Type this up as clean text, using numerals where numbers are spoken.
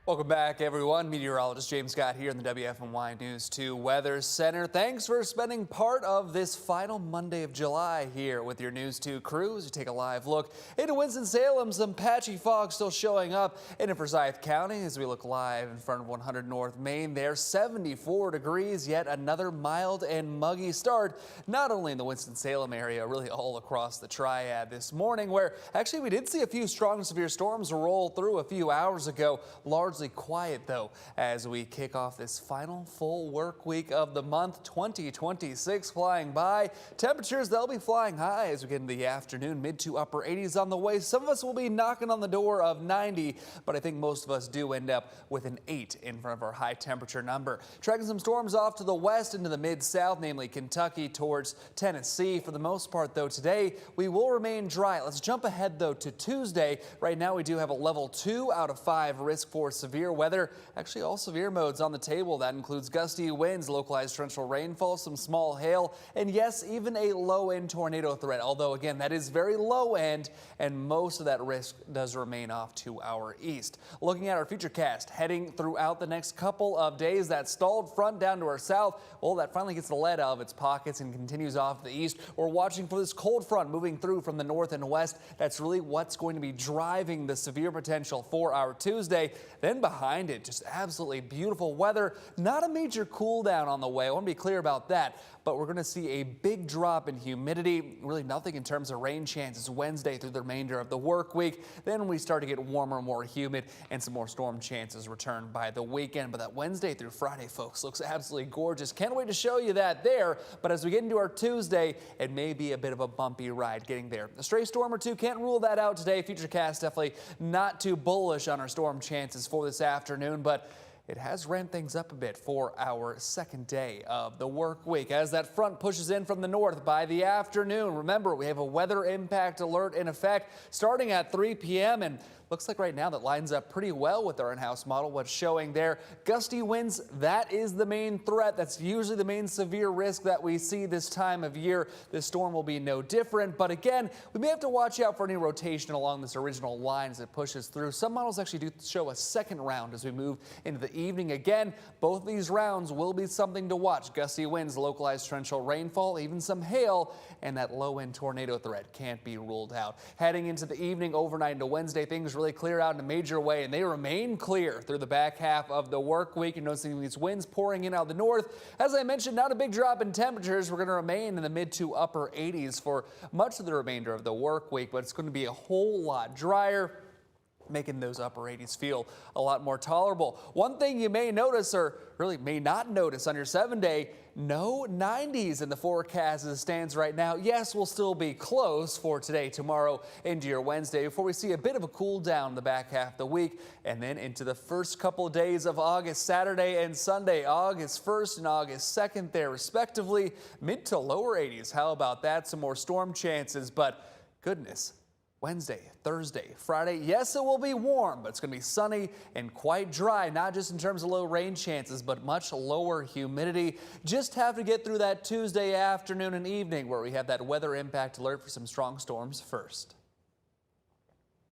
Welcome back, everyone. Meteorologist James Scott here in the WFMY News 2 Weather Center. Thanks for spending part of this final Monday of July here with your News 2 crew as you take a live look into Winston-Salem. Some patchy fog still showing up in Forsyth County as we look live in front of 100 North Main. There, 74 degrees, yet another mild and muggy start, not only in the Winston-Salem area, really all across the Triad this morning, where actually we did see a few strong severe storms roll through a few hours ago. Largely quiet, though, as we kick off this final full work week of the month. 2026 flying by. Temperatures, they'll be flying high as we get into the afternoon. Mid to upper 80s on the way. Some of us will be knocking on the door of 90, but I think most of us do end up with an 8 in front of our high temperature number. Tracking some storms off to the west into the mid-south, namely Kentucky towards Tennessee. For the most part, though, today we will remain dry. Let's jump ahead, though, to Tuesday. Right now we do have a level 2 out of 5 risk for severe weather. Actually, all severe modes on the table. That includes gusty winds, localized torrential rainfall, some small hail, and yes, even a low-end tornado threat. Although, again, that is very low end, and most of that risk does remain off to our east. Looking at our futurecast, heading throughout the next couple of days, that stalled front down to our south, well, that finally gets the lead out of its pockets and continues off to the east. We're watching for this cold front moving through from the north and west. That's really what's going to be driving the severe potential for our Tuesday. Then behind it, just absolutely beautiful weather. Not a major cool down on the way. I want to be clear about that, but we're going to see a big drop in humidity. Really nothing in terms of rain chances Wednesday through the remainder of the work week. Then we start to get warmer, more humid, and some more storm chances return by the weekend. But that Wednesday through Friday, folks, looks absolutely gorgeous. Can't wait to show you that there. But as we get into our Tuesday, it may be a bit of a bumpy ride getting there. A stray storm or two, can't rule that out today. Futurecast definitely not too bullish on our storm chances for this afternoon, but it has ramped things up a bit for our second day of the work week as that front pushes in from the north by the afternoon. Remember, we have a weather impact alert in effect starting at 3 p.m. and looks like right now that lines up pretty well with our in-house model. What's showing there, gusty winds, that is the main threat. That's usually the main severe risk that we see this time of year. This storm will be no different. But again, we may have to watch out for any rotation along this original line as it pushes through. Some models actually do show a second round as we move into the evening. Again, both these rounds will be something to watch. Gusty winds, localized torrential rainfall, even some hail, and that low-end tornado threat can't be ruled out. Heading into the evening, overnight into Wednesday, things really clear out in a major way, and they remain clear through the back half of the work week. You're noticing these winds pouring in out of the north. As I mentioned, not a big drop in temperatures. We're going to remain in the mid to upper 80s for much of the remainder of the work week, but it's going to be a whole lot drier, making those upper 80s feel a lot more tolerable. One thing you may notice, or really may not notice on your 7-day, no 90s in the forecast as it stands right now. Yes, we'll still be close for today, tomorrow, into your Wednesday before we see a bit of a cool down in the back half of the week and then into the first couple of days of August, Saturday and Sunday, August 1st and August 2nd there respectively, mid to lower 80s. How about that? Some more storm chances, but goodness. Wednesday, Thursday, Friday, yes, it will be warm, but it's going to be sunny and quite dry, not just in terms of low rain chances, but much lower humidity. Just have to get through that Tuesday afternoon and evening where we have that weather impact alert for some strong storms first.